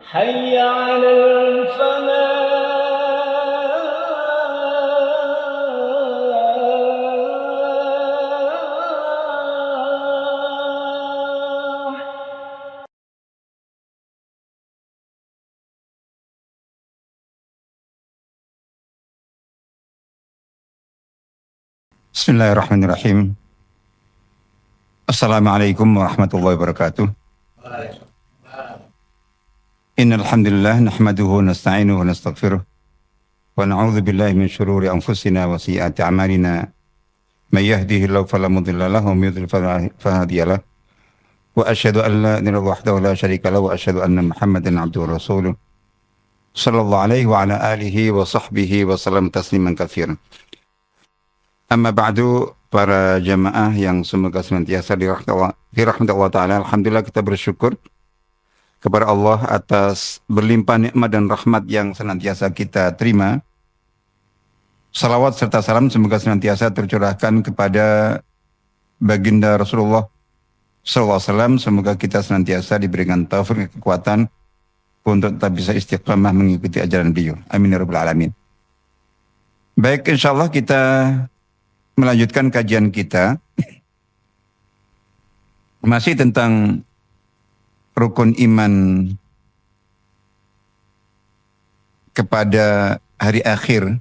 حي على الفلاح. Bismillahirrahmanirrahim. Assalamualaikum warahmatullahi wabarakatuh. Innal hamdalillah nahmaduhu wa nasta'inuhu wa nastaghfiruh wa na'udzu billahi min shururi anfusina wa sayyiati a'malina. May yahdihillahu fala mudilla lahu wa may yudlil fala hadiya lahu. Wa asyhadu an la ilaha illallah wahdahu la syarika lahu wa asyhadu anna Muhammadan 'abduhu wa rasuluh. Sallallahu alaihi wa ala alihi wa sahbihi wa sallam tasliman katsiran. Amma ba'du, para jamaah yang semoga senantiasa dirahmati Allah Ta'ala. Alhamdulillah kita bersyukur kepada Allah atas berlimpah nikmat dan rahmat yang senantiasa kita terima. Salawat serta salam semoga senantiasa tercurahkan kepada baginda Rasulullah SAW. Semoga kita senantiasa diberikan taufik dan kekuatan untuk tetap bisa istiqamah mengikuti ajaran beliau. Amin ya rabbal alamin. Baik, insyaallah kita melanjutkan kajian kita masih tentang rukun iman kepada hari akhir.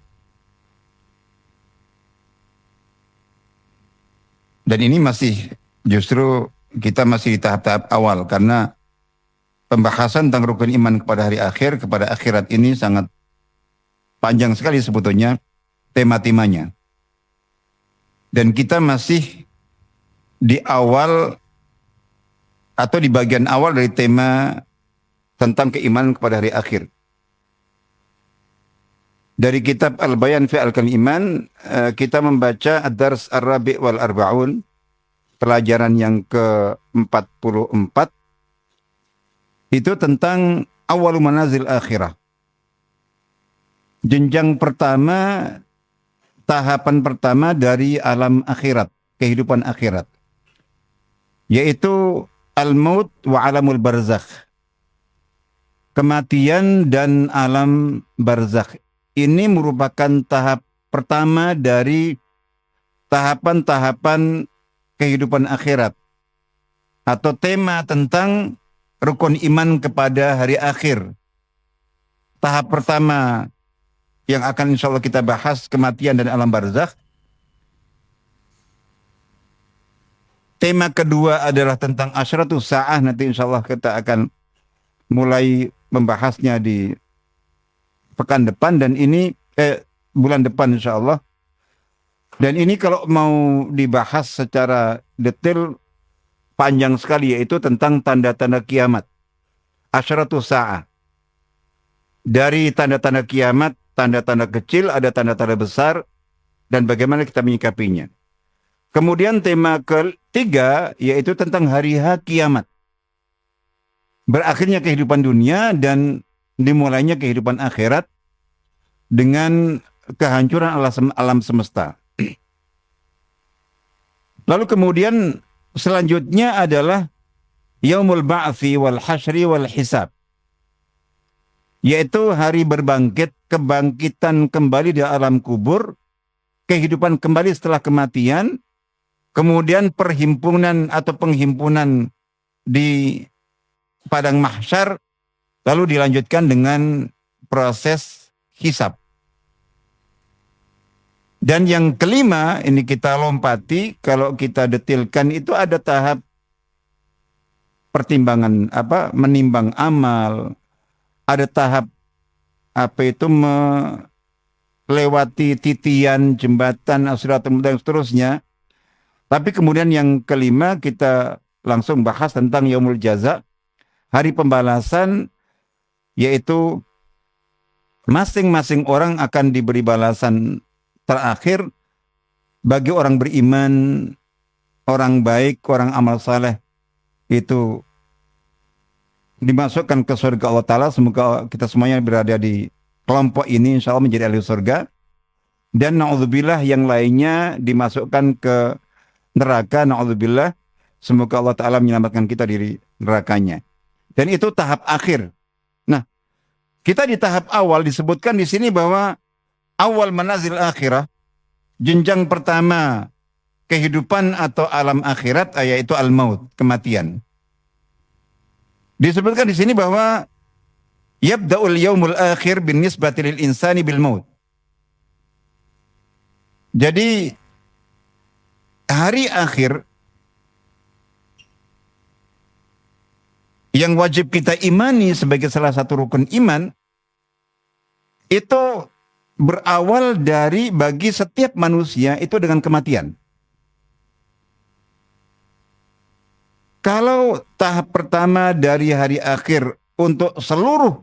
Dan ini masih justru kita masih di tahap-tahap awal karena pembahasan tentang rukun iman kepada hari akhir, kepada akhirat ini sangat panjang sekali sebetulnya tema-temanya. Dan kita masih di awal atau di bagian awal dari tema tentang keimanan kepada hari akhir. Dari kitab Al-Bayan fi Arkanil Iman, kita membaca Ad-Dars Ar-Rabi' wal Arba'un, pelajaran yang ke-44, itu tentang awal manazil akhirah. Jenjang pertama, tahapan pertama dari alam akhirat, kehidupan akhirat, yaitu al-maut wa alamul barzakh, kematian dan alam barzakh. Ini merupakan tahap pertama dari tahapan-tahapan kehidupan akhirat, atau tema tentang rukun iman kepada hari akhir. Tahap pertama yang akan insya Allah kita bahas, kematian dan alam barzakh. Tema kedua adalah tentang asyratus sa'ah. Nanti insya Allah kita akan mulai membahasnya di pekan depan dan ini bulan depan insya Allah. Dan ini kalau mau dibahas secara detail panjang sekali, yaitu tentang tanda-tanda kiamat. Asyratus sa'ah. Dari tanda-tanda kiamat, tanda-tanda kecil, ada tanda-tanda besar, dan bagaimana kita menyikapinya. Kemudian tema ketiga, yaitu tentang hari H kiamat. Berakhirnya kehidupan dunia dan dimulainya kehidupan akhirat dengan kehancuran alam semesta. Lalu kemudian selanjutnya adalah Yaumul Ba'thi wal Hasyri wal Hisab, yaitu hari berbangkit, kebangkitan kembali di alam kubur, kehidupan kembali setelah kematian, kemudian perhimpunan atau penghimpunan di padang mahsyar, lalu dilanjutkan dengan proses hisab. Dan yang kelima, ini kita lompati, kalau kita detilkan itu ada tahap pertimbangan, menimbang amal, ada tahap melewati titian, jembatan, as-siratal mustaqim dan seterusnya. Tapi kemudian yang kelima kita langsung bahas tentang Yaumul Jaza, hari pembalasan, yaitu masing-masing orang akan diberi balasan terakhir bagi orang beriman, orang baik, orang amal saleh itu dimasukkan ke surga Allah Ta'ala. Semoga kita semuanya berada di kelompok ini, insya Allah menjadi ahli surga. Dan na'udzubillah yang lainnya dimasukkan ke neraka, na'udzubillah. Semoga Allah Ta'ala menyelamatkan kita dari nerakanya. Dan itu tahap akhir. Nah, Kita di tahap awal disebutkan di sini bahwa awal manazil akhirah, jenjang pertama kehidupan atau alam akhirat, yaitu al-maut, kematian. Disebutkan di sini bahwa yabda'ul yaumul akhir bin nisbati lil insani bil maut. Jadi hari akhir yang wajib kita imani sebagai salah satu rukun iman itu berawal dari bagi setiap manusia itu dengan kematian. Kalau tahap pertama dari hari akhir untuk seluruh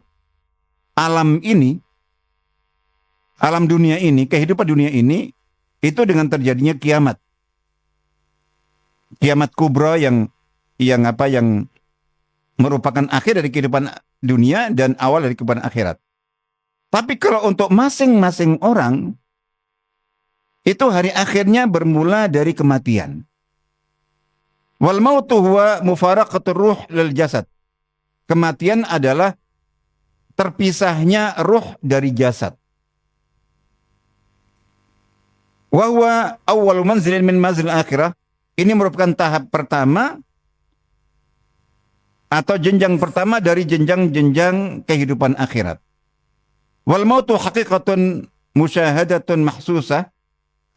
alam ini, alam dunia ini, kehidupan dunia ini, itu dengan terjadinya kiamat. Kiamat kubra yang merupakan akhir dari kehidupan dunia dan awal dari kehidupan akhirat. Tapi kalau untuk masing-masing orang, itu hari akhirnya bermula dari kematian. Wal mautu huwa mufaraqatur ruh lil jasad. Kematian adalah terpisahnya ruh dari jasad. Wa huwa awwalu manzilin min manzil akhirah. Ini merupakan tahap pertama atau jenjang pertama dari jenjang-jenjang kehidupan akhirat. Wal mautu haqiqatun musyahadatun mahsusah.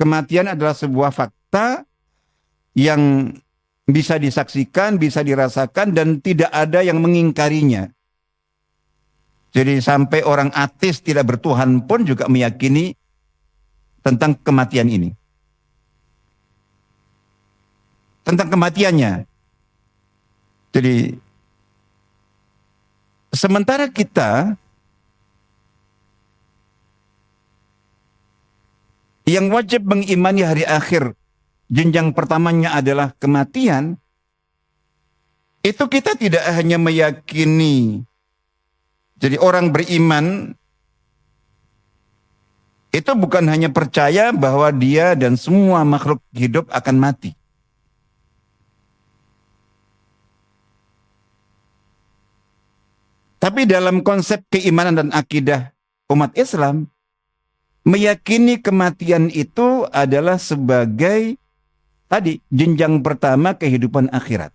Kematian adalah sebuah fakta yang bisa disaksikan, bisa dirasakan, dan tidak ada yang mengingkarinya. Jadi sampai orang ateis tidak bertuhan pun juga meyakini tentang kematian ini. Tentang kematiannya. Jadi sementara kita yang wajib mengimani hari akhir, jenjang pertamanya adalah kematian, itu kita tidak hanya meyakini. Jadi orang beriman itu bukan hanya percaya bahwa dia dan semua makhluk hidup akan mati. Tapi dalam konsep keimanan dan akidah umat Islam, meyakini kematian itu adalah sebagai tadi jenjang pertama kehidupan akhirat.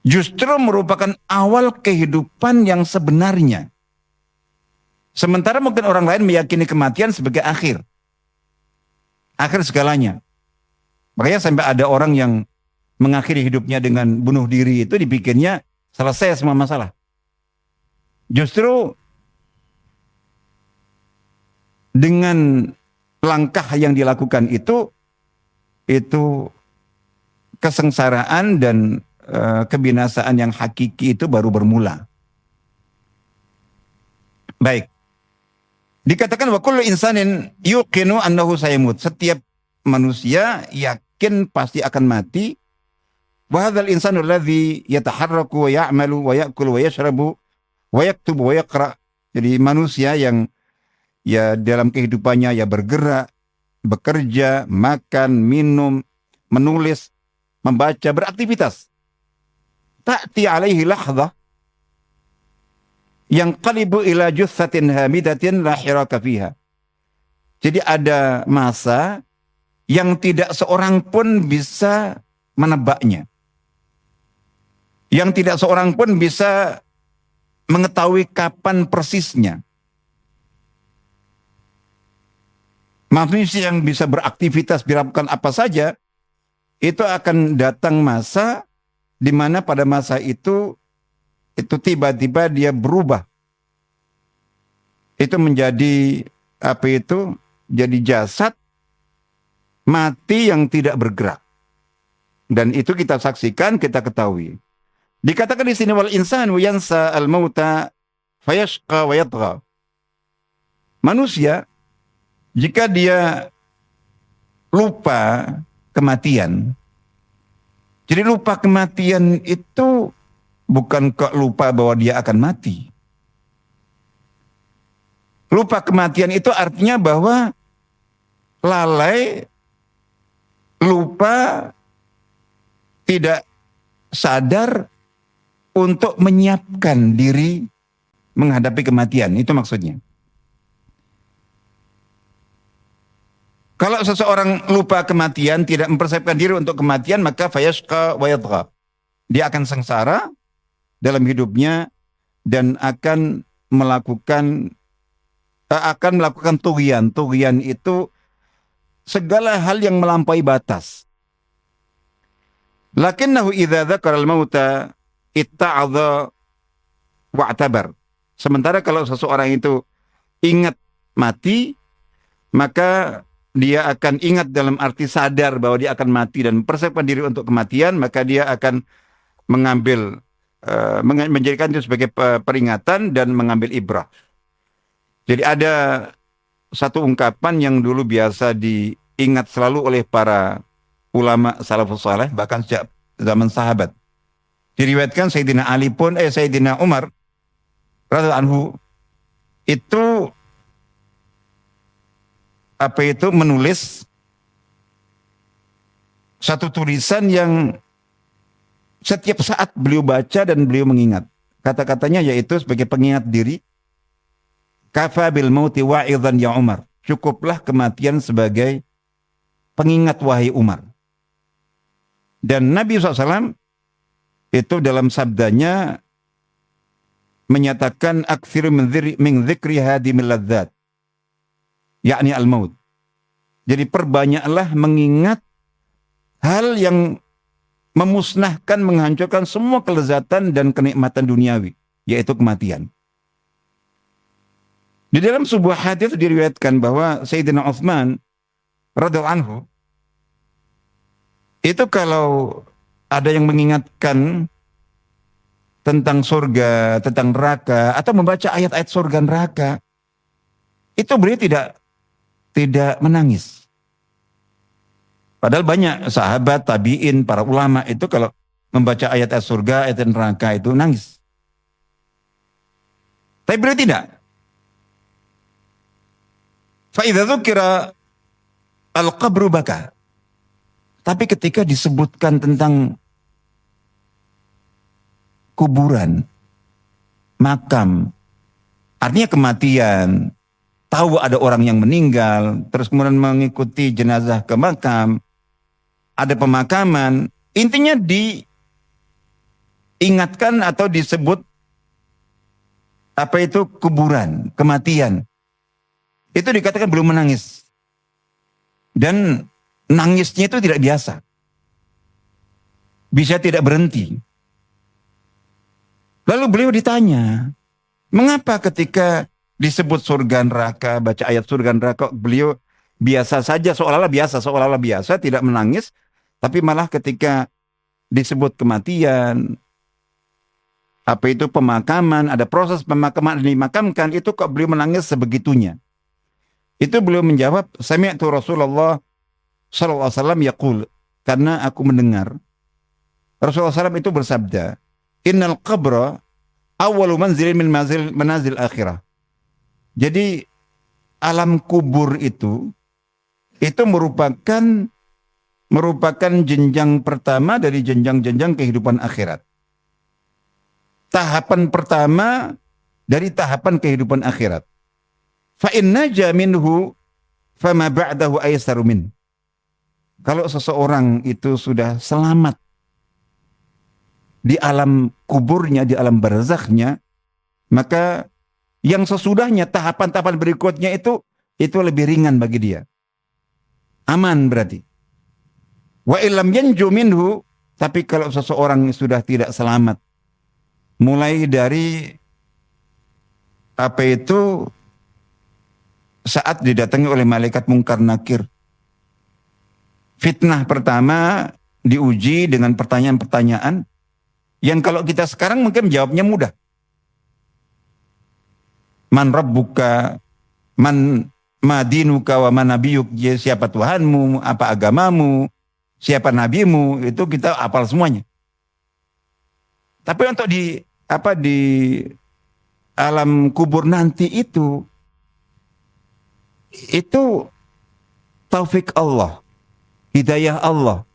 Justru merupakan awal kehidupan yang sebenarnya. Sementara mungkin orang lain meyakini kematian sebagai akhir. Akhir segalanya. Makanya sampai ada orang yang mengakhiri hidupnya dengan bunuh diri, itu dipikirnya selesai semua masalah. Justru dengan langkah yang dilakukan itu kesengsaraan dan kebinasaan yang hakiki itu baru bermula. Baik. Dikatakan wa kullu insanin yuqinu annahu sayamut. Setiap manusia yakin pasti akan mati. Wa hadzal insanu alladzi yataharraku wa ya'malu wa ya'kulu wa yashrabu wa yaktubu wa yaqra. Jadi manusia yang ya dalam kehidupannya ya bergerak, bekerja, makan, minum, menulis, membaca, beraktivitas. Ta'ti alaihi lahzah yang qalibu ila juthatin hamidatin la hiraka fiha. Jadi ada masa yang tidak seorang pun bisa menebaknya. Yang tidak seorang pun bisa mengetahui kapan persisnya. Manusia yang bisa beraktivitas, melakukan apa saja, itu akan datang masa di mana pada masa itu tiba-tiba dia berubah. Itu menjadi jadi jasad mati yang tidak bergerak. Dan itu kita saksikan, kita ketahui. Dikatakan di sini wal insanu yansa al mauta fayashqa wa yatgha. Manusia jika dia lupa kematian. Jadi lupa kematian itu bukan kok lupa bahwa dia akan mati. Lupa kematian itu artinya bahwa lalai, lupa, tidak sadar untuk menyiapkan diri menghadapi kematian, itu maksudnya. Kalau seseorang lupa kematian, tidak mempersiapkan diri untuk kematian, maka fayashqa wa yatgha. Dia akan sengsara dalam hidupnya dan akan melakukan tughyan. Tughyan itu segala hal yang melampaui batas. Lakinnahu idza dzakara al-mauta itta'adha wa'tabar. Sementara kalau seseorang itu ingat mati, maka dia akan ingat dalam arti sadar bahwa dia akan mati dan mempersiapkan diri untuk kematian, maka dia akan menjadikan itu sebagai peringatan dan mengambil ibrah. Jadi ada satu ungkapan yang dulu biasa diingat selalu oleh para ulama salafus saleh, bahkan sejak zaman sahabat. Diriwayatkan Sayyidina Umar radhiyallahu anhu itu menulis satu tulisan yang setiap saat beliau baca dan beliau mengingat. Kata-katanya yaitu sebagai pengingat diri. Kafa bil mauti wa'idhan ya Umar. Cukuplah kematian sebagai pengingat wahai Umar. Dan Nabi SAW itu dalam sabdanya menyatakan aktsiru min dzikri hadimil ladzat, yakni al-maut. Jadi perbanyaklah mengingat hal yang memusnahkan, menghancurkan semua kelezatan dan kenikmatan duniawi, yaitu kematian. Di dalam sebuah hadis diriwayatkan bahwa Sayyidina Utsman radhiyallahu anhu itu kalau ada yang mengingatkan tentang surga, tentang neraka, atau membaca ayat-ayat surga neraka, itu beliau tidak menangis. Padahal banyak sahabat, tabi'in, para ulama itu kalau membaca ayat-ayat surga, ayat neraka itu nangis. Tapi beliau tidak. Fa'idha dzukira al-qabru baka. Tapi ketika disebutkan tentang kuburan, makam, artinya kematian, tahu ada orang yang meninggal, terus kemudian mengikuti jenazah ke makam, ada pemakaman, intinya diingatkan atau disebut kuburan, kematian. Itu dikatakan belum menangis. Dan nangisnya itu tidak biasa. Bisa tidak berhenti. Lalu beliau ditanya, mengapa ketika disebut surga neraka, baca ayat surga neraka, beliau biasa saja, seolah-olah biasa, tidak menangis, tapi malah ketika disebut kematian, pemakaman, ada proses pemakaman dimakamkan, itu kok beliau menangis sebegitunya. Itu beliau menjawab, sami'tu Rasulullah sallallahu alaihi wasallam yaqul, karena aku mendengar Rasulullah SAW itu bersabda, innal qabra awwalu manzilin min manazil akhirah. Jadi alam kubur itu merupakan jenjang pertama dari jenjang-jenjang kehidupan akhirat. Tahapan pertama dari tahapan kehidupan akhirat. Fa inna jaminhu fama ba'dahu aysaru min. Kalau seseorang itu sudah selamat di alam kuburnya, di alam barzakhnya, maka yang sesudahnya, tahapan-tahapan berikutnya itu lebih ringan bagi dia. Aman berarti. Wa illam yanju minhu, tapi kalau seseorang sudah tidak selamat, mulai dari saat didatangi oleh malaikat mungkar nakir. Fitnah pertama diuji dengan pertanyaan-pertanyaan yang kalau kita sekarang mungkin jawabnya mudah. Man rabbuka, man madinuka wa man nabiyuk, siapa Tuhanmu, apa agamamu, siapa nabimu, itu kita hafal semuanya. Tapi untuk di alam kubur nanti itu taufik Allah, hidayah Allah.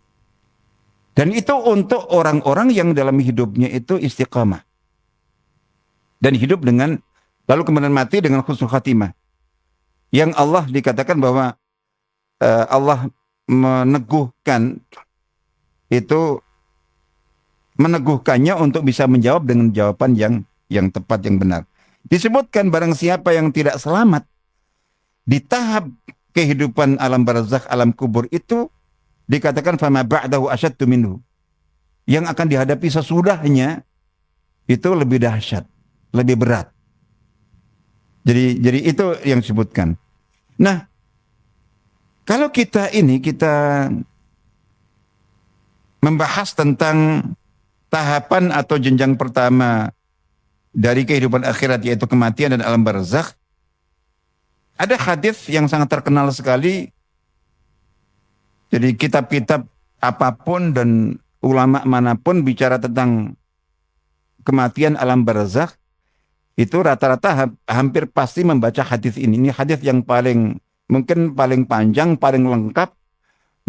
Dan itu untuk orang-orang yang dalam hidupnya itu istiqamah. dan hidup dengan, lalu kemudian mati dengan husnul khatimah. Yang Allah dikatakan bahwa Allah meneguhkan itu, meneguhkannya untuk bisa menjawab dengan jawaban yang tepat, yang benar. Disebutkan barang siapa yang tidak selamat di tahap kehidupan alam barzakh, alam kubur itu, dikatakan fama ba'dahu asyaddu minhu. Yang akan dihadapi sesudahnya itu lebih dahsyat, lebih berat. Jadi itu yang disebutkan. Nah, kalau kita membahas tentang tahapan atau jenjang pertama dari kehidupan akhirat, yaitu kematian dan alam barzakh, ada hadis yang sangat terkenal sekali. Jadi kitab-kitab apapun dan ulama manapun bicara tentang kematian alam barzakh, itu rata-rata hampir pasti membaca hadis ini. Ini hadis yang mungkin paling panjang, paling lengkap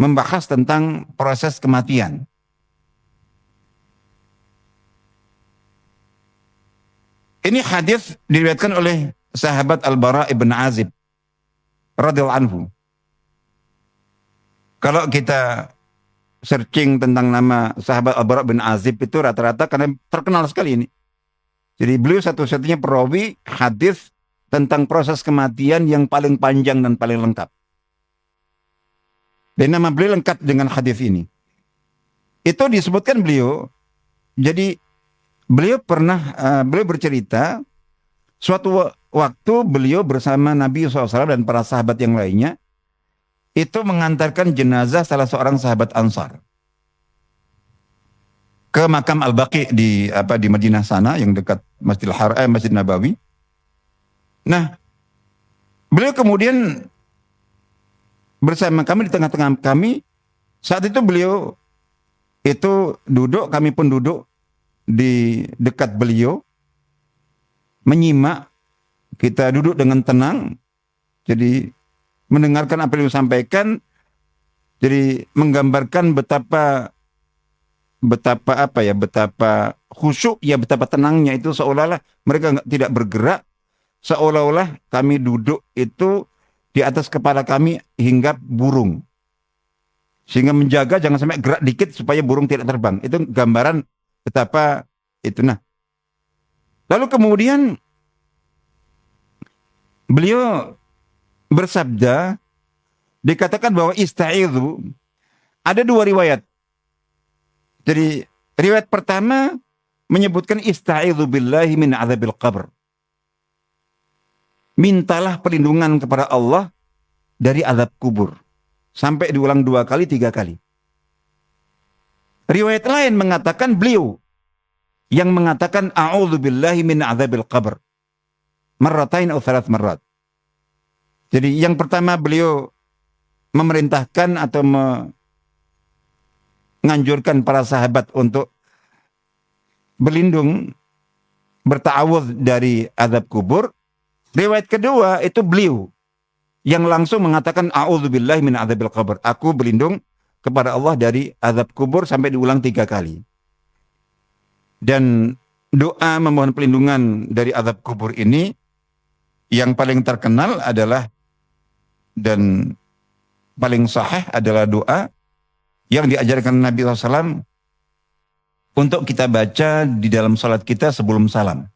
membahas tentang proses kematian. Ini hadis diriwayatkan oleh sahabat Al-Bara ibn Azib radhiyallahu anhu. Kalau kita searching tentang nama sahabat Al-Bara bin Azib itu rata-rata karena terkenal sekali ini. Jadi beliau satu-satunya perawi hadis tentang proses kematian yang paling panjang dan paling lengkap. Dan nama beliau lengkap dengan hadis ini. Itu disebutkan beliau. Jadi beliau bercerita suatu waktu beliau bersama Nabi SAW dan para sahabat yang lainnya itu mengantarkan jenazah salah seorang sahabat Ansar ke makam Al-Baqi di Madinah sana yang dekat Masjid Nabawi. Nah, beliau kemudian bersama kami di tengah-tengah kami. Saat itu beliau itu duduk, kami pun duduk di dekat beliau menyimak. Kita duduk dengan tenang, jadi mendengarkan apa yang beliau sampaikan. Jadi menggambarkan betapa khusyuk, ya betapa tenangnya itu, seolah-olah mereka tidak bergerak, seolah-olah kami duduk itu di atas kepala kami hingga burung, sehingga menjaga jangan sampai gerak dikit supaya burung tidak terbang. Itu gambaran betapa itu. Nah, lalu kemudian beliau bersabda, dikatakan bahwa ista'idhu, ada dua riwayat. Jadi riwayat pertama menyebutkan ista'idhu billahi min adzabil qabr. Mintalah perlindungan kepada Allah dari azab kubur. Sampai diulang 2 kali, 3 kali. Riwayat lain mengatakan beliau yang mengatakan a'udzu billahi min adzabil qabr. Marratain atau 3 marrat. Jadi yang pertama beliau memerintahkan atau menganjurkan para sahabat untuk berlindung, berta'awudz dari azab kubur. Riwayat kedua itu beliau yang langsung mengatakan a'udzubillahi min adzabil qabr. Aku berlindung kepada Allah dari azab kubur sampai diulang 3 kali. Dan doa memohon perlindungan dari azab kubur ini yang paling terkenal adalah dan paling sahih adalah doa yang diajarkan Nabi SAW untuk kita baca di dalam salat kita sebelum salam.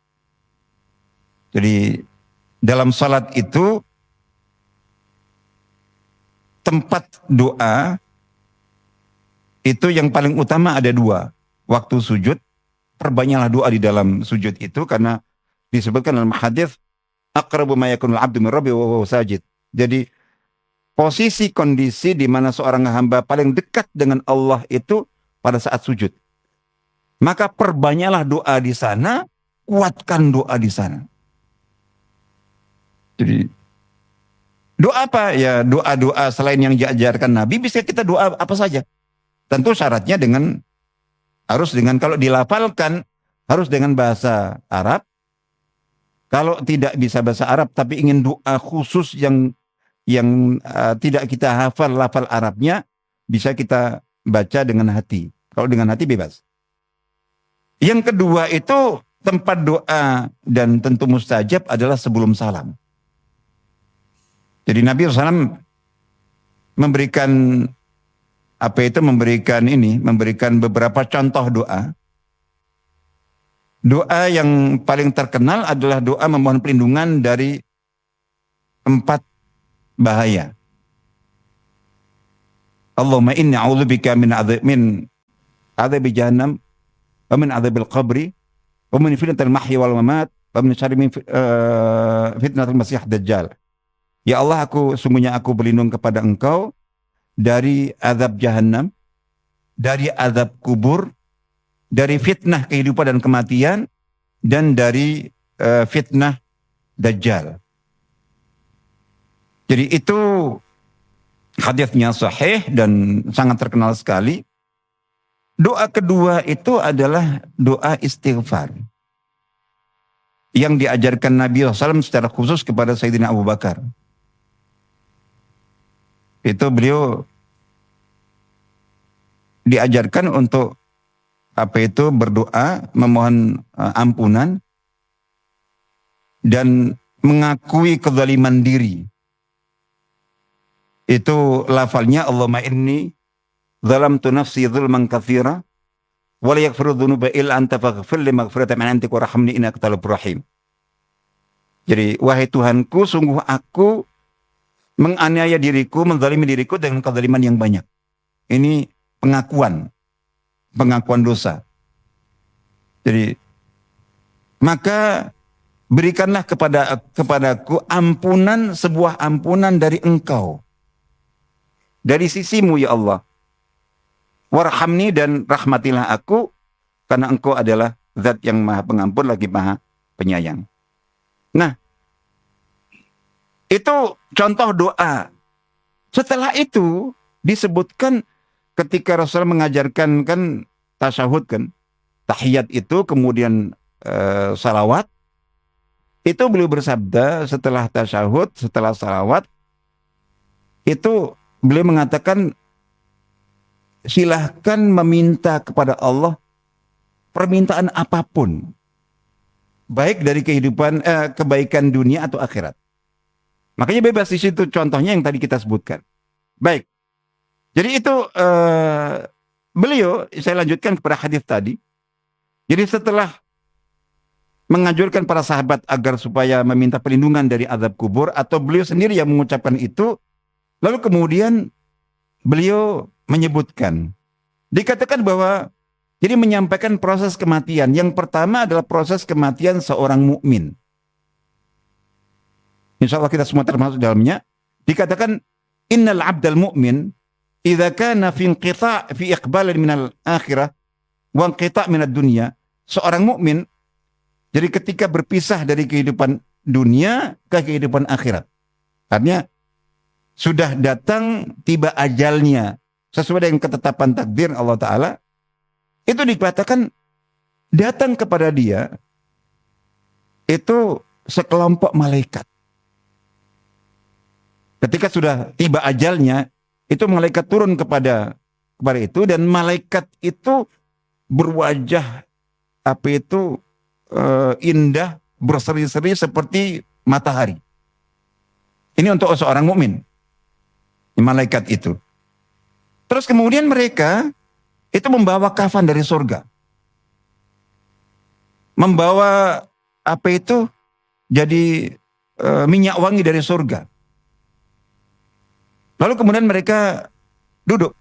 Jadi dalam salat itu tempat doa itu yang paling utama ada 2. Waktu sujud, perbanyaklah doa di dalam sujud itu, karena disebutkan dalam hadis aqrabu ma yakunul 'abdu min rabbihi wa huwa sajid. Jadi posisi kondisi di mana seorang hamba paling dekat dengan Allah itu pada saat sujud. Maka perbanyaklah doa di sana, kuatkan doa di sana. Jadi doa apa? Ya doa-doa selain yang diajarkan Nabi, bisa kita doa apa saja. Tentu syaratnya harus dengan kalau dilafalkan harus dengan bahasa Arab. Kalau tidak bisa bahasa Arab tapi ingin doa khusus yang tidak kita hafal lafal Arabnya, bisa kita baca dengan hati. Kalau dengan hati bebas. Yang kedua itu tempat doa dan tentu mustajab adalah sebelum salam. Jadi Nabi SAW memberikan memberikan beberapa contoh doa. Doa yang paling terkenal adalah doa memohon perlindungan dari 4 bahaya. Allahumma inni a'udzubika min adzabi jahannam wa min adzabil qabri wa min fitnatil mahya wal mamat wa min syarri fitnatil masih dajjal. Ya Allah, sungguhnya aku berlindung kepada Engkau dari azab jahannam, dari azab kubur, dari fitnah kehidupan dan kematian, dan dari fitnah dajjal. Jadi itu hadisnya sahih dan sangat terkenal sekali. Doa kedua itu adalah doa istighfar yang diajarkan Nabi SAW secara khusus kepada Sayyidina Abu Bakar. Itu beliau diajarkan untuk berdoa, memohon ampunan dan mengakui kezaliman diri. Itu lafalnya, Allahumma inni zalamtu nafsi zulman katsira wa la yaghfiru dzunuba illa anta faghfir li maghfiratan min indika warhamni innaka tawwabur rahim. Jadi, wahai Tuhanku, sungguh aku menganiaya diriku, menzalimi diriku dengan kezaliman yang banyak. Ini pengakuan dosa. Jadi, maka berikanlah kepadaku ampunan, sebuah ampunan dari Engkau, dari sisimu ya Allah. Warhamni, dan rahmatilah aku, karena Engkau adalah zat yang maha pengampun lagi maha penyayang. Nah, itu contoh doa. Setelah itu disebutkan ketika Rasul mengajarkan kan tasyahud kan, tahiyat itu, kemudian salawat. Itu beliau bersabda setelah tasyahud, setelah salawat, itu beliau mengatakan, silahkan meminta kepada Allah permintaan apapun, baik dari kebaikan dunia atau akhirat. Makanya bebas di situ, contohnya yang tadi kita sebutkan. Baik. Jadi itu beliau, saya lanjutkan kepada hadis tadi. Jadi setelah menganjurkan para sahabat agar supaya meminta perlindungan dari azab kubur, atau beliau sendiri yang mengucapkan itu, lalu kemudian beliau menyebutkan, dikatakan bahwa jadi menyampaikan proses kematian. Yang pertama adalah proses kematian seorang mukmin. Insya Allah kita semua termasuk dalamnya. Dikatakan, innal abdal mu'min idza kana fi inqita' fi iqbal minal akhirah wa inqita' minad dunya. Seorang mukmin jadi ketika berpisah dari kehidupan dunia ke kehidupan akhirat. Artinya sudah datang, tiba ajalnya sesuai dengan ketetapan takdir Allah Ta'ala. Itu dikatakan datang kepada dia itu sekelompok malaikat. Ketika sudah tiba ajalnya, itu malaikat turun kepada itu, dan malaikat itu berwajah indah, berseri-seri seperti matahari. Ini untuk seorang mukmin, malaikat itu. Terus kemudian mereka itu membawa kafan dari surga, membawa jadi minyak wangi dari surga. Lalu kemudian mereka duduk.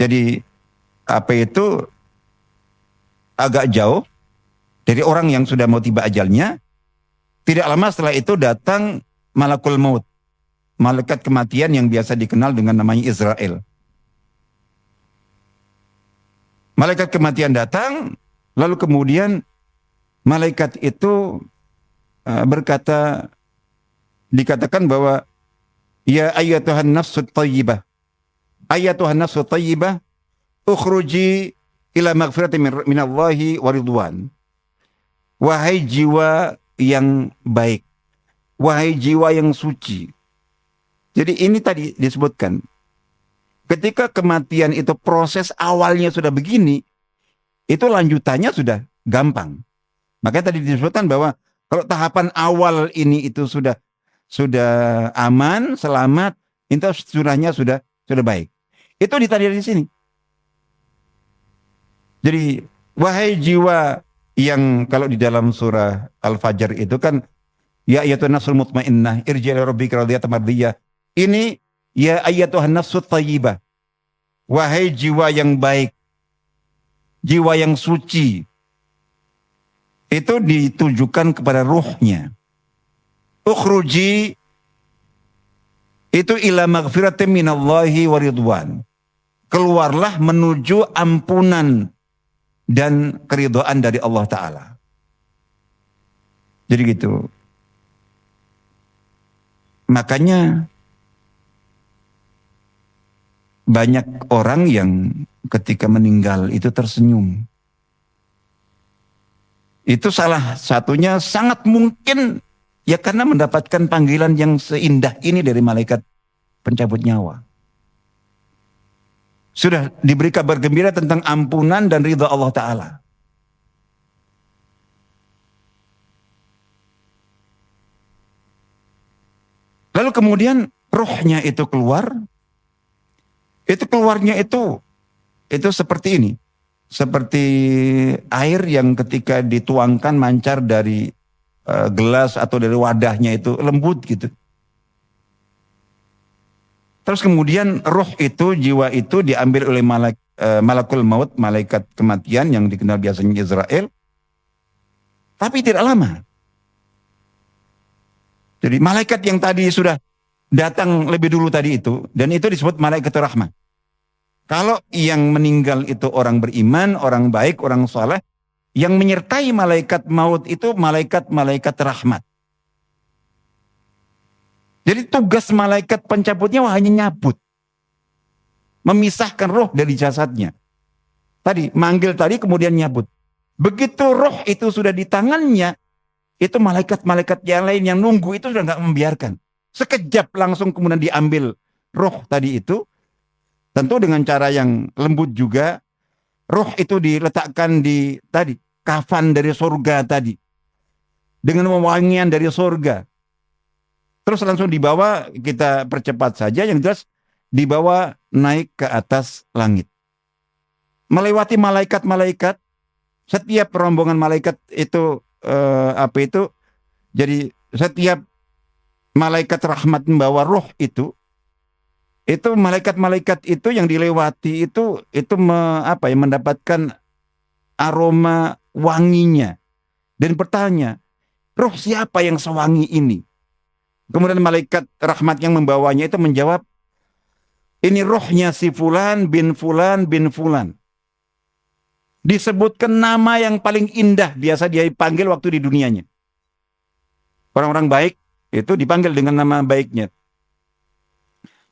Jadi agak jauh dari orang yang sudah mau tiba ajalnya. Tidak lama setelah itu datang malakul maut, malaikat kematian yang biasa dikenal dengan namanya Israel. Malaikat kematian datang, lalu kemudian malaikat itu berkata, dikatakan bahwa ya ayyatuhan nafsut thayyibah, ayyatuhan nafsut thayyibah, ukhruji ila maghfirati minallahi wa ridwan. Wahai jiwa yang baik, wahai jiwa yang suci. Jadi ini tadi disebutkan, ketika kematian itu proses awalnya sudah begini, itu lanjutannya sudah gampang. Makanya tadi disebutkan bahwa kalau tahapan awal ini itu sudah aman, selamat, itu surahnya sudah baik. Itu ditanya di sini. Jadi wahai jiwa yang kalau di dalam surah Al-Fajr itu kan ya ayyatuhan nafsul mutmainnah irji' ila rabbika radiyatan mardiyah. Ini ya ayyatuhan nafsut thayyibah. Wahai jiwa yang baik, jiwa yang suci. Itu ditujukan kepada ruhnya. Ukhruji itu ila maghfiratin minallahi wa ridwan. Keluarlah menuju ampunan dan keridhaan dari Allah Ta'ala. Jadi gitu. Makanya banyak orang yang ketika meninggal itu tersenyum. Itu salah satunya sangat mungkin ya karena mendapatkan panggilan yang seindah ini dari malaikat pencabut nyawa. Sudah diberi kabar gembira tentang ampunan dan ridha Allah Ta'ala. Lalu kemudian rohnya itu keluar. Itu keluarnya itu seperti ini. Seperti air yang ketika dituangkan mancar dari gelas atau dari wadahnya itu lembut gitu. Terus kemudian roh itu, jiwa itu diambil oleh malakul maut, malaikat kematian yang dikenal biasanya Israel. Tapi tidak lama. Jadi malaikat yang tadi sudah datang lebih dulu tadi itu, dan itu disebut malaikat rahmat. Kalau yang meninggal itu orang beriman, orang baik, orang saleh, yang menyertai malaikat maut itu malaikat rahmat. Jadi tugas malaikat pencabut nyawa hanya nyabut. Memisahkan roh dari jasadnya. Tadi, manggil tadi kemudian nyabut. Begitu roh itu sudah di tangannya, itu malaikat-malaikat yang lain yang nunggu itu sudah nggak membiarkan. Sekejap langsung kemudian diambil roh tadi itu. Tentu dengan cara yang lembut juga. Roh itu diletakkan di tadi kafan dari surga tadi. Dengan wangian dari surga. Terus langsung dibawa, kita percepat saja, yang jelas dibawa naik ke atas langit. Melewati malaikat-malaikat, setiap rombongan malaikat itu, jadi setiap malaikat rahmat membawa roh itu malaikat-malaikat itu yang dilewati itu mendapatkan aroma wanginya. Dan bertanya, roh siapa yang sewangi ini? Kemudian malaikat rahmat yang membawanya itu menjawab, ini rohnya si fulan bin fulan bin fulan. Disebutkan nama yang paling indah biasa dia dipanggil waktu di dunianya. Orang-orang baik itu dipanggil dengan nama baiknya.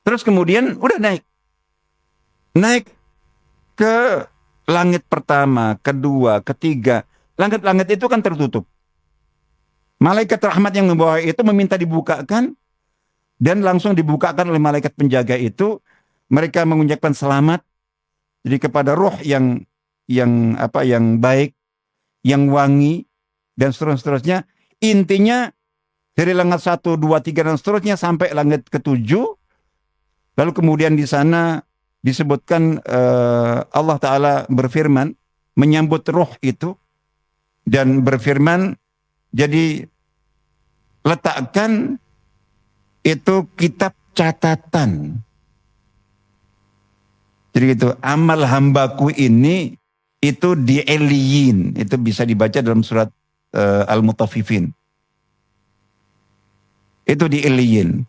Terus kemudian udah naik. Naik ke langit pertama, kedua, ketiga. Langit-langit itu kan tertutup. Malaikat rahmat yang membawa itu meminta dibukakan dan langsung dibukakan oleh malaikat penjaga itu. Mereka mengucapkan selamat jadi kepada roh yang baik, yang wangi dan seterusnya. Intinya dari langit 1, 2, 3 dan seterusnya sampai langit ke-7. Lalu kemudian di sana disebutkan Allah Ta'ala berfirman menyambut roh itu dan berfirman, jadi letakkan itu kitab catatan. Jadi itu amal hambaku ini itu di Eliyin. Itu bisa dibaca dalam surat Al-Mutaffifin. Itu di Eliyin.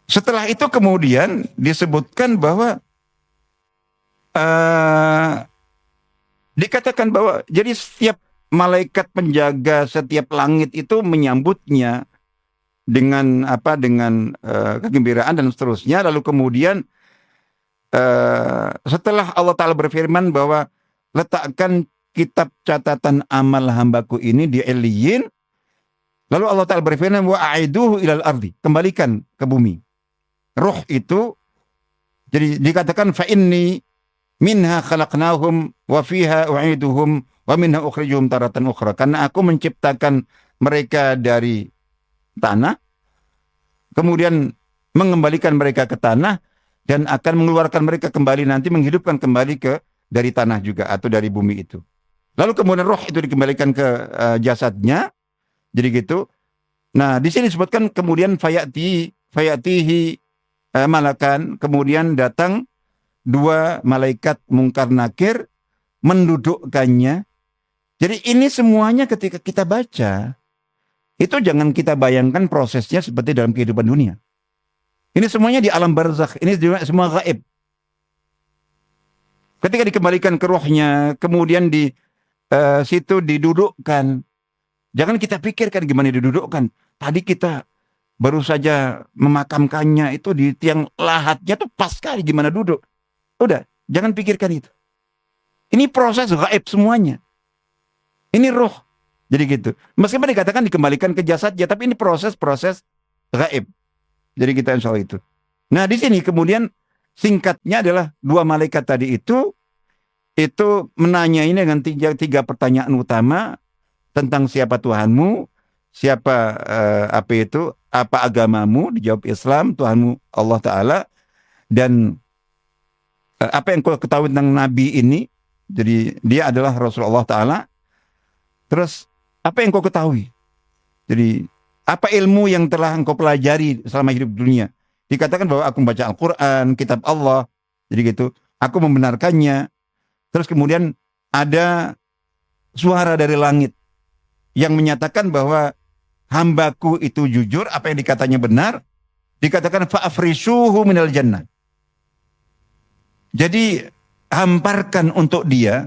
Setelah itu kemudian disebutkan bahwa dikatakan bahwa jadi setiap malaikat penjaga setiap langit itu menyambutnya dengan kegembiraan dan seterusnya. Lalu kemudian setelah Allah Ta'ala berfirman bahwa letakkan kitab catatan amal hambaku ini di Eliyin, lalu Allah Ta'ala berfirman wa aiduhu ilal ardi, kembalikan ke bumi. Roh itu jadi dikatakan fa inni minha khalaqnahum wa fiha u'iduhum Wa minha ukhrijuhum taratan ukhra. Karena aku menciptakan mereka dari tanah, kemudian mengembalikan mereka ke tanah, dan akan mengeluarkan mereka kembali nanti, menghidupkan kembali dari tanah juga, atau dari bumi itu. Lalu kemudian roh itu dikembalikan ke jasadnya, jadi gitu. Nah, di sini disebutkan kemudian fayatihi malakan, kemudian datang dua malaikat mungkar nakir mendudukkannya. Jadi ini semuanya ketika kita baca, itu jangan kita bayangkan prosesnya seperti dalam kehidupan dunia. Ini semuanya di alam barzakh, ini semua gaib. Ketika dikembalikan ke rohnya, kemudian di situ didudukkan. Jangan kita pikirkan gimana didudukkan. Tadi kita baru saja memakamkannya itu di tiang lahatnya tuh pas sekali gimana duduk. Udah, jangan pikirkan itu. Ini proses gaib semuanya. Ini roh. Jadi gitu. Meskipun dikatakan dikembalikan ke jasadnya, tapi ini proses-proses gaib. Jadi kita insya Allah itu. Nah di sini kemudian singkatnya adalah dua malaikat tadi itu menanyai dengan tiga pertanyaan utama tentang siapa Tuhanmu, siapa apa agamamu, dijawab Islam, Tuhanmu Allah Ta'ala, dan apa yang kau ketahui tentang Nabi ini, jadi dia adalah Rasulullah Ta'ala. Terus apa yang kau ketahui? Jadi apa ilmu yang telah engkau pelajari selama hidup di dunia? Dikatakan bahwa aku membaca Al-Quran, kitab Allah, jadi gitu. Aku membenarkannya. Terus kemudian ada suara dari langit yang menyatakan bahwa hambaku itu jujur, apa yang dikatanya benar. Dikatakan fa'afrishuhu minal jannah. Jadi hamparkan untuk dia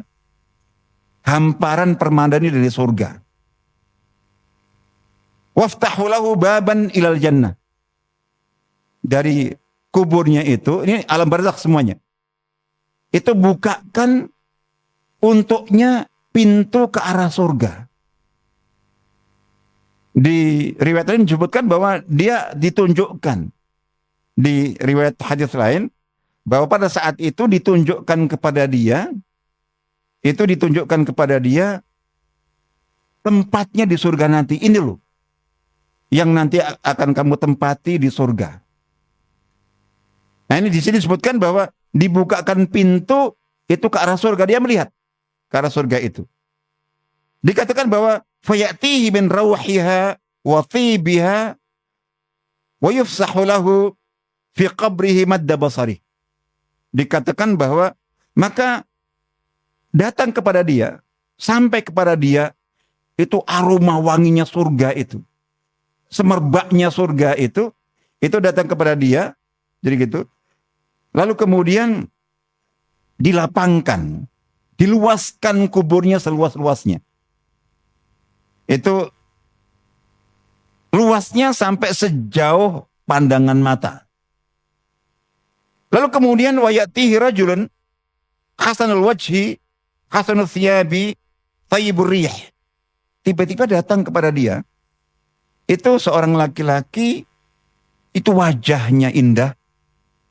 hamparan permadani dari surga. Waftahu lahu baban ilal jannah. Dari kuburnya itu, ini alam barzakh semuanya. Itu bukakan untuknya pintu ke arah surga. Di riwayat lain disebutkan bahwa dia ditunjukkan. Di riwayat hadis lain, bahwa pada saat itu ditunjukkan kepada dia tempatnya di surga nanti. Ini loh, yang nanti akan kamu tempati di surga. Nah ini di sini disebutkan bahwa dibukakan pintu itu ke arah surga. Dia melihat ke arah surga itu. Dikatakan bahwa fayatihi min rawhiha wa thibiha wa yufsahu lahu fi qabrihi madda basari. Dikatakan bahwa maka datang kepada dia, sampai kepada dia itu aroma wanginya surga itu. Semerbaknya surga itu datang kepada dia. Jadi gitu. Lalu kemudian dilapangkan, diluaskan kuburnya seluas-luasnya. Itu luasnya sampai sejauh pandangan mata. Lalu kemudian wayatihi rajulun hasanul wajhi, hasanul thiyabi, thayyibur rih. Tiba-tiba datang kepada dia. Itu seorang laki-laki, itu wajahnya indah,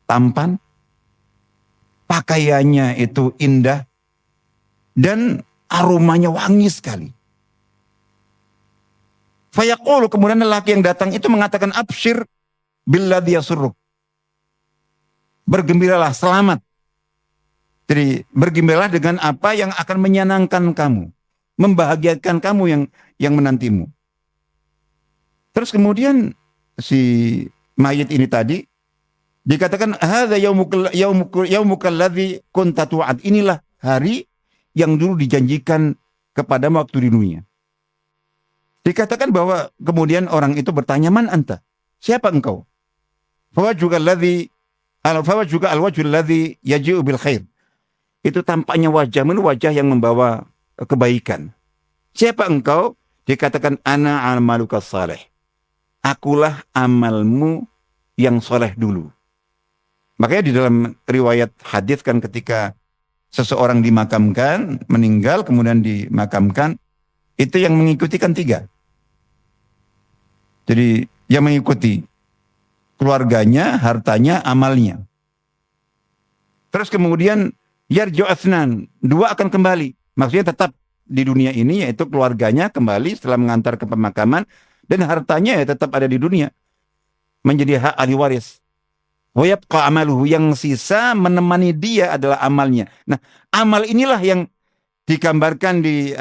tampan, pakaiannya itu indah, dan aromanya wangi sekali. Fayaqulu, kemudian lelaki yang datang itu mengatakan absyir billadzi yasurruk. Bergembiralah, selamat. Jadi bergembiralah dengan apa yang akan menyenangkan kamu, membahagiakan kamu yang menantimu. Terus kemudian si mayit ini tadi dikatakan hadza yaumukal ladzi kunta tu'ad. Inilah hari yang dulu dijanjikan kepada waktu di dunia. Dikatakan bahwa kemudian orang itu bertanya, man anta? Siapa engkau? Fawajhuka al-wajhul ladzi yaji'u bil khair. Itu tampaknya wajahmu wajah yang membawa kebaikan. Siapa engkau? Dikatakan ana amaluka saleh. Akulah amalmu yang soleh dulu. Makanya di dalam riwayat hadis kan ketika seseorang dimakamkan, meninggal kemudian dimakamkan, itu yang mengikuti kan 3. Jadi yang mengikuti keluarganya, hartanya, amalnya. Terus kemudian yarju asnan, 2 akan kembali. Maksudnya tetap di dunia ini, yaitu keluarganya kembali setelah mengantar ke pemakaman, dan hartanya ya tetap ada di dunia, menjadi hak ahli waris. Wa yabqa amaluhu, yang sisa menemani dia adalah amalnya. Nah, amal inilah yang digambarkan di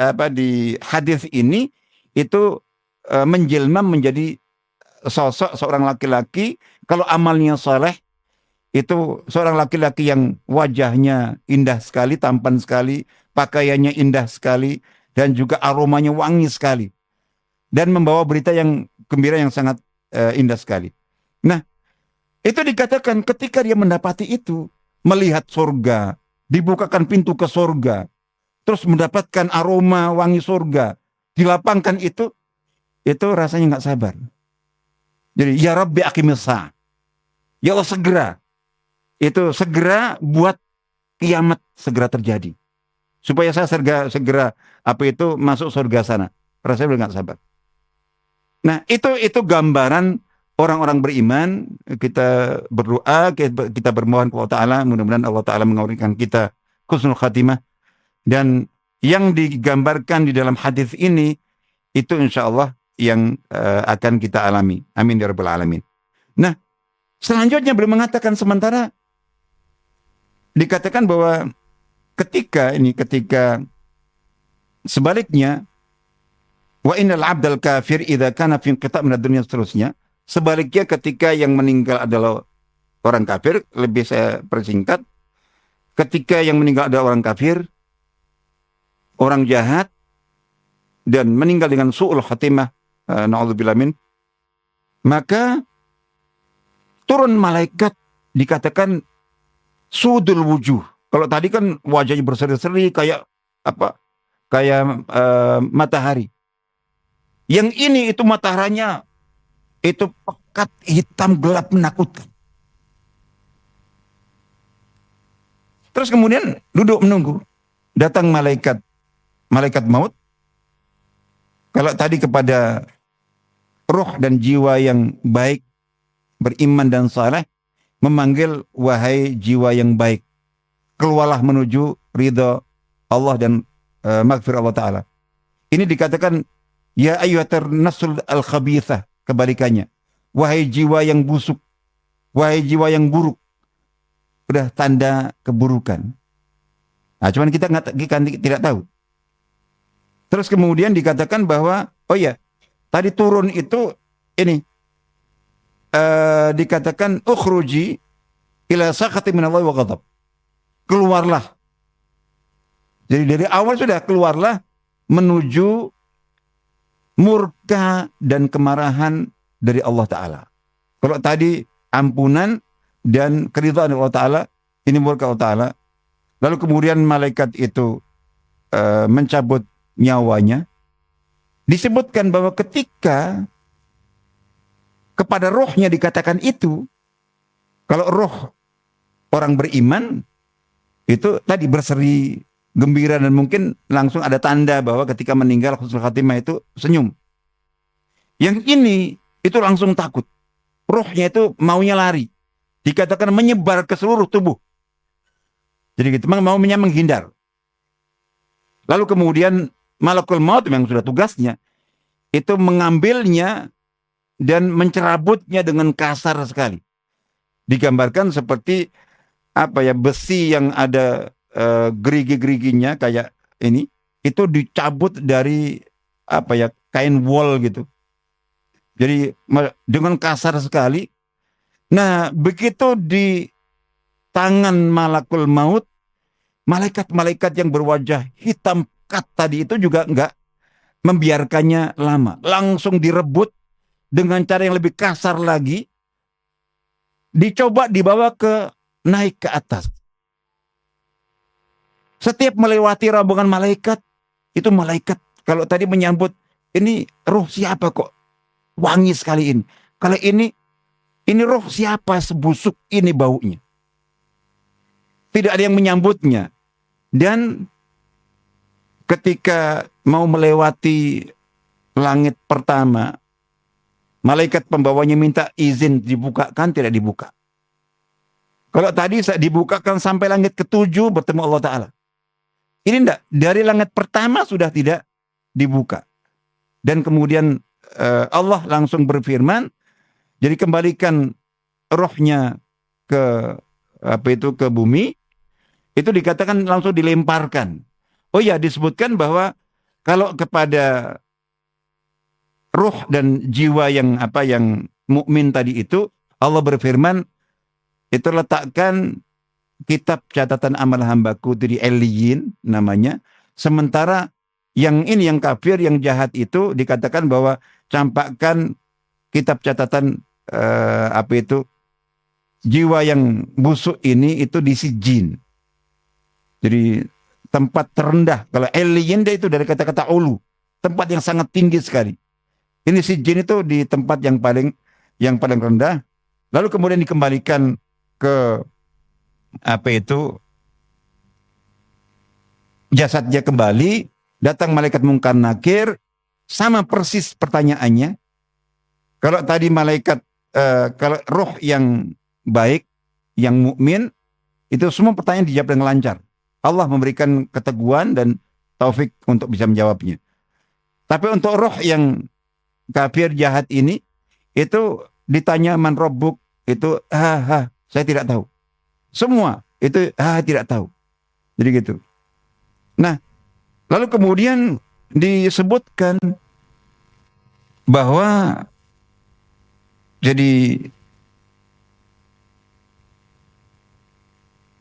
hadis ini, itu menjelma menjadi sosok seorang laki-laki. Kalau amalnya soleh, itu seorang laki-laki yang wajahnya indah sekali, tampan sekali, pakaiannya indah sekali, dan juga aromanya wangi sekali, dan membawa berita yang gembira yang sangat indah sekali. Nah, itu dikatakan ketika dia mendapati itu, melihat surga, dibukakan pintu ke surga, terus mendapatkan aroma wangi surga, dilapangkan itu rasanya nggak sabar. Jadi, ya Rabbi aqimis sa'a, ya Allah segera buat kiamat segera terjadi, supaya saya segera masuk surga sana. Rasanya udah nggak sabar. Nah, itu gambaran orang-orang beriman. Kita berdoa, kita bermohon kepada Allah Ta'ala, mudah-mudahan Allah Ta'ala mengawinkan kita husnul khatimah. Dan yang digambarkan di dalam hadis ini, itu insya Allah yang akan kita alami. Amin ya rabbal alamin. Nah, selanjutnya beliau mengatakan, sementara dikatakan bahwa ketika sebaliknya, wa innal abdal kafir idza kana fi inqita' min ad-dunya, seterusnya. Sebaliknya ketika yang meninggal adalah orang kafir, lebih saya persingkat, ketika yang meninggal adalah orang kafir, orang jahat, dan meninggal dengan su'ul khatimah, na'udzubillah min, maka turun malaikat, dikatakan sudul wujuh. Kalau tadi kan wajahnya berseri-seri kayak matahari. Yang ini itu mataharinya itu pekat, hitam, gelap, menakutkan. Terus kemudian duduk menunggu. Datang malaikat maut. Kalau tadi kepada roh dan jiwa yang baik, beriman dan saleh, memanggil, wahai jiwa yang baik, keluarlah menuju ridha Allah dan maghfirah Allah Ta'ala. Ini dikatakan, ya ayyuhatar nasul al-khabithah, kebalikannya, wahai jiwa yang busuk, wahai jiwa yang buruk. Udah tanda keburukan. Nah, cuman kita tidak tahu. Terus kemudian dikatakan bahwa, oh ya, tadi turun itu ini, dikatakan ukhruji ila sakhati minallahi wa ghadab. Keluarlah. Jadi dari awal sudah keluarlah menuju murka dan kemarahan dari Allah Ta'ala. Kalau tadi ampunan dan keridhaan Allah Ta'ala, ini murka Allah Ta'ala. Lalu kemudian malaikat itu mencabut nyawanya. Disebutkan bahwa ketika kepada rohnya dikatakan itu, kalau roh orang beriman itu tadi berseri gembira, dan mungkin langsung ada tanda bahwa ketika meninggal husnul khatimah itu senyum. Yang ini itu langsung takut. Rohnya itu maunya lari. Dikatakan menyebar ke seluruh tubuh. Jadi gitu, maunya menghindar. Lalu kemudian malakul maut yang sudah tugasnya itu mengambilnya dan mencerabutnya dengan kasar sekali. Digambarkan seperti besi yang ada gerigi-geriginya kayak ini, itu dicabut dari kain wol gitu. Jadi dengan kasar sekali. Nah, begitu di tangan malakul maut, malaikat-malaikat yang berwajah hitam pekat tadi itu juga enggak membiarkannya lama. Langsung direbut dengan cara yang lebih kasar lagi. Dicoba dibawa naik ke atas. Setiap melewati rombongan malaikat, itu malaikat kalau tadi menyambut, ini roh siapa kok wangi sekali ini. Kalau ini roh siapa sebusuk ini baunya. Tidak ada yang menyambutnya. Dan ketika mau melewati langit pertama, malaikat pembawanya minta izin dibukakan, tidak dibuka. Kalau tadi dibukakan sampai langit ke-7 bertemu Allah Ta'ala. Ini enggak, dari langit pertama sudah tidak dibuka. Dan kemudian Allah langsung berfirman, jadi kembalikan rohnya ke ke bumi, itu dikatakan langsung dilemparkan. Oh ya, disebutkan bahwa kalau kepada ruh dan jiwa yang mukmin tadi itu, Allah berfirman, itu letakkan kitab catatan amal hambaku itu di Eliyin namanya. Sementara yang kafir, yang jahat itu dikatakan bahwa campakkan kitab catatan jiwa yang busuk ini itu di Sijin. Jadi tempat terendah. Kalau Eliyin dia itu dari kata-kata ulu, tempat yang sangat tinggi sekali. Ini Sijin itu di tempat yang paling rendah. Lalu kemudian dikembalikan ke jasadnya kembali, datang malaikat Mungkar Nakir, sama persis pertanyaannya. Kalau tadi malaikat kalau roh yang baik, yang mukmin, itu semua pertanyaan dijawab dengan lancar. Allah memberikan keteguhan dan taufik untuk bisa menjawabnya. Tapi untuk roh yang kafir jahat ini, itu ditanya man rabbuk, itu saya tidak tahu. Semua itu tidak tahu. Jadi gitu. Nah, lalu kemudian disebutkan bahwa jadi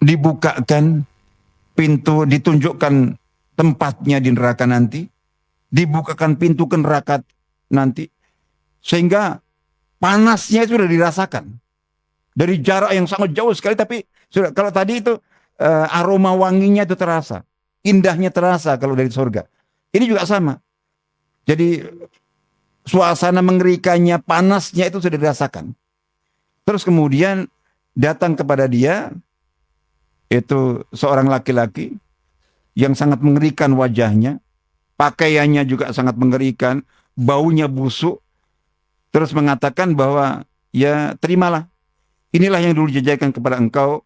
dibukakan pintu, ditunjukkan tempatnya di neraka nanti, dibukakan pintu ke neraka nanti, sehingga panasnya itu sudah dirasakan dari jarak yang sangat jauh sekali. Tapi sudah, kalau tadi itu aroma wanginya itu terasa, indahnya terasa kalau dari surga. Ini juga sama. Jadi suasana mengerikannya, panasnya itu sudah dirasakan. Terus kemudian datang kepada dia itu seorang laki-laki yang sangat mengerikan wajahnya, pakaiannya juga sangat mengerikan, baunya busuk. Terus mengatakan bahwa ya terimalah, inilah yang dulu dijanjikan kepada engkau.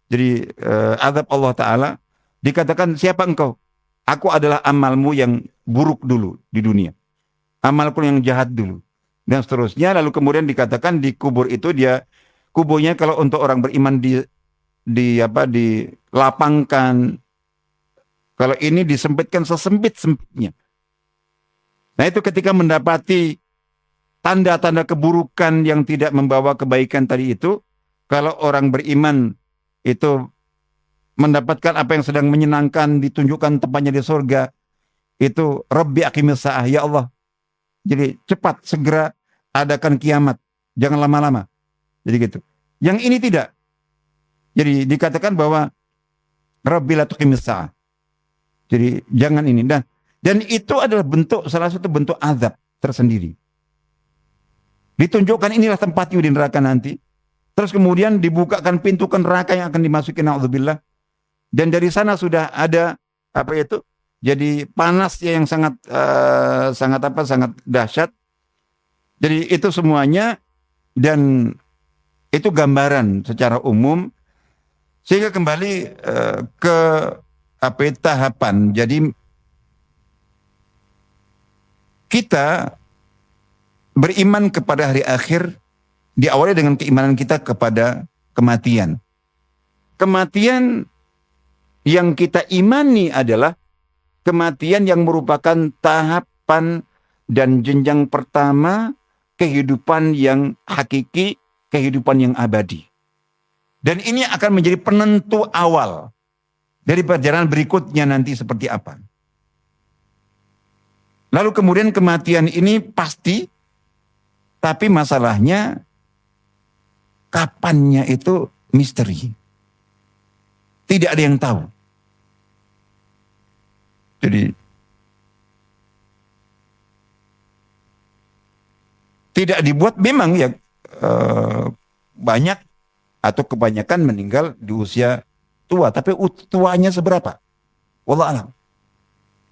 Jadi azab Allah Ta'ala. Dikatakan, siapa engkau? Aku adalah amalmu yang buruk dulu di dunia, amalku yang jahat dulu, dan seterusnya. Lalu kemudian dikatakan di kubur itu, dia kuburnya kalau untuk orang beriman dilapangkan, kalau ini disempitkan sesempit-sempitnya. Nah itu ketika mendapati tanda-tanda keburukan yang tidak membawa kebaikan tadi itu, kalau orang beriman itu mendapatkan apa yang sedang menyenangkan, ditunjukkan tempatnya di surga, itu Rabbi aqimis sa'ah, ya Allah, jadi cepat segera adakan kiamat, jangan lama-lama. Jadi gitu. Yang ini tidak. Jadi dikatakan bahwa Rabbi la tuqimis sa'ah, jadi jangan ini. Dan itu adalah salah satu bentuk azab tersendiri. Ditunjukkan inilah tempatnya di neraka nanti. Terus kemudian dibukakan pintu ke neraka yang akan dimasuki, na'udzubillah. Dan dari sana sudah ada jadi panasnya yang sangat dahsyat. Jadi itu semuanya, dan itu gambaran secara umum, sehingga kembali ke tahapan. Jadi kita beriman kepada hari akhir diawali dengan keimanan kita kepada kematian. Kematian yang kita imani adalah kematian yang merupakan tahapan dan jenjang pertama kehidupan yang hakiki, kehidupan yang abadi. Dan ini akan menjadi penentu awal dari perjalanan berikutnya nanti seperti apa. Lalu kemudian kematian ini pasti, tapi masalahnya kapannya itu misteri. Tidak ada yang tahu. Jadi tidak dibuat, memang ya banyak atau kebanyakan meninggal di usia tua, tapi tuanya seberapa? Wallah alam.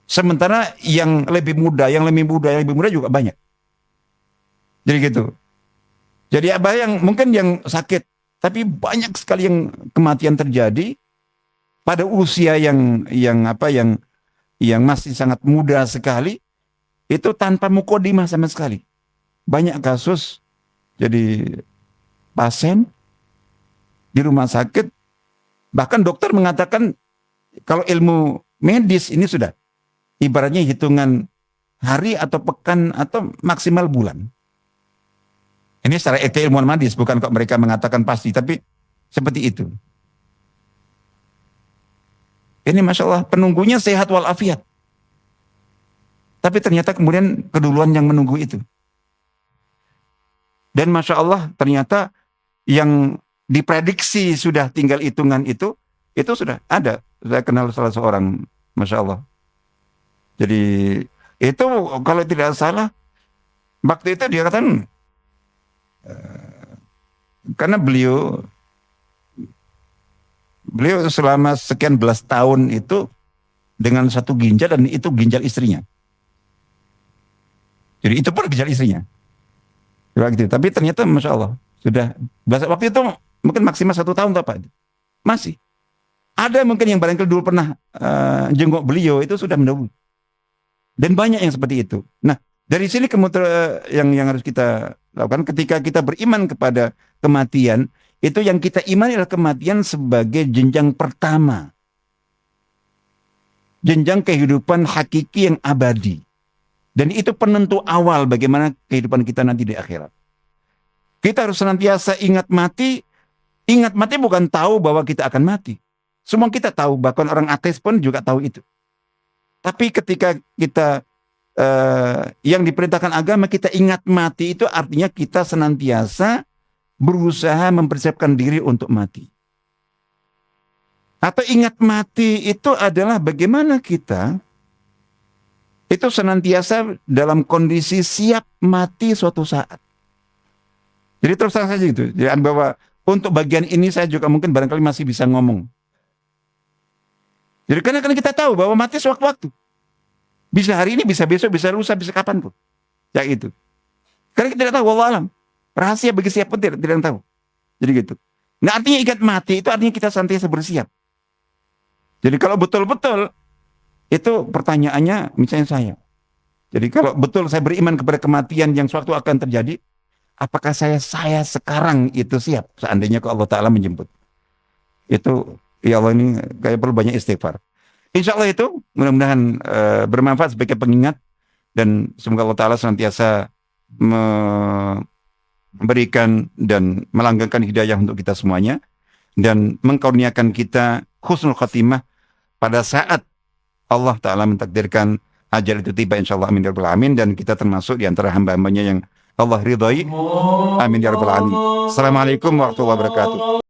Sementara yang lebih muda juga banyak. Jadi gitu. Jadi mungkin yang sakit, tapi banyak sekali yang kematian terjadi pada usia yang masih sangat muda sekali, itu tanpa mukodimah sama sekali. Banyak kasus jadi pasien di rumah sakit, bahkan dokter mengatakan kalau ilmu medis ini sudah ibaratnya hitungan hari atau pekan atau maksimal bulan. Ini secara keilmuan medis, bukan kok mereka mengatakan pasti, tapi seperti itu. Ini Masya Allah, penunggunya sehat walafiat. Tapi ternyata kemudian keduluan yang menunggu itu. Dan Masya Allah, ternyata yang diprediksi sudah tinggal hitungan itu sudah ada. Saya kenal salah seorang, Masya Allah. Jadi itu kalau tidak salah, waktu itu dia katakan, karena beliau selama sekian belas tahun itu dengan satu ginjal, dan itu ginjal istrinya. Jadi itu pun ginjal istrinya. Gitu. Tapi ternyata Masya Allah sudah waktu itu mungkin maksimal 1 tahun apa masih. Ada mungkin yang barangkali dulu pernah jenguk beliau itu sudah mendahului. Dan banyak yang seperti itu. Nah, dari sini kemudian yang harus kita lakukan ketika kita beriman kepada kematian, itu yang kita imani adalah kematian sebagai jenjang pertama. Jenjang kehidupan hakiki yang abadi. Dan itu penentu awal bagaimana kehidupan kita nanti di akhirat. Kita harus senantiasa ingat mati. Ingat mati bukan tahu bahwa kita akan mati. Semua kita tahu, bahkan orang ateis pun juga tahu itu. Tapi ketika kita yang diperintahkan agama, kita ingat mati, itu artinya kita senantiasa berusaha mempersiapkan diri untuk mati. Atau ingat mati itu adalah bagaimana kita itu senantiasa dalam kondisi siap mati suatu saat. Jadi terus terang saja gitu. Jadi bahwa untuk bagian ini saya juga mungkin barangkali masih bisa ngomong. Jadi karena kita tahu bahwa mati sewaktu-waktu. Bisa hari ini, bisa besok, bisa lusa, bisa kapan pun. Ya itu. Karena kita tidak tahu, wallahu alam. Rahasia bagi siapa pun tidak tahu. Jadi gitu. Nah artinya ingat mati itu artinya kita senantiasa bersiap. Jadi kalau betul-betul itu pertanyaannya misalnya saya. Jadi kalau betul saya beriman kepada kematian yang suatu akan terjadi, apakah saya sekarang itu siap seandainya Allah Ta'ala menjemput? Itu ya Allah, ini kayak perlu banyak istighfar. Insya Allah itu mudah-mudahan bermanfaat sebagai pengingat, dan semoga Allah Ta'ala senantiasa memberikan dan melanggengkan hidayah untuk kita semuanya, dan mengkaruniakan kita husnul khatimah pada saat Allah Ta'ala mentakdirkan ajal itu tiba, insya Allah, amin ya rabbal alamin, dan kita termasuk di antara hamba-hambanya yang Allah ridhai, amin ya rabbal alamin. Assalamualaikum warahmatullahi wabarakatuh.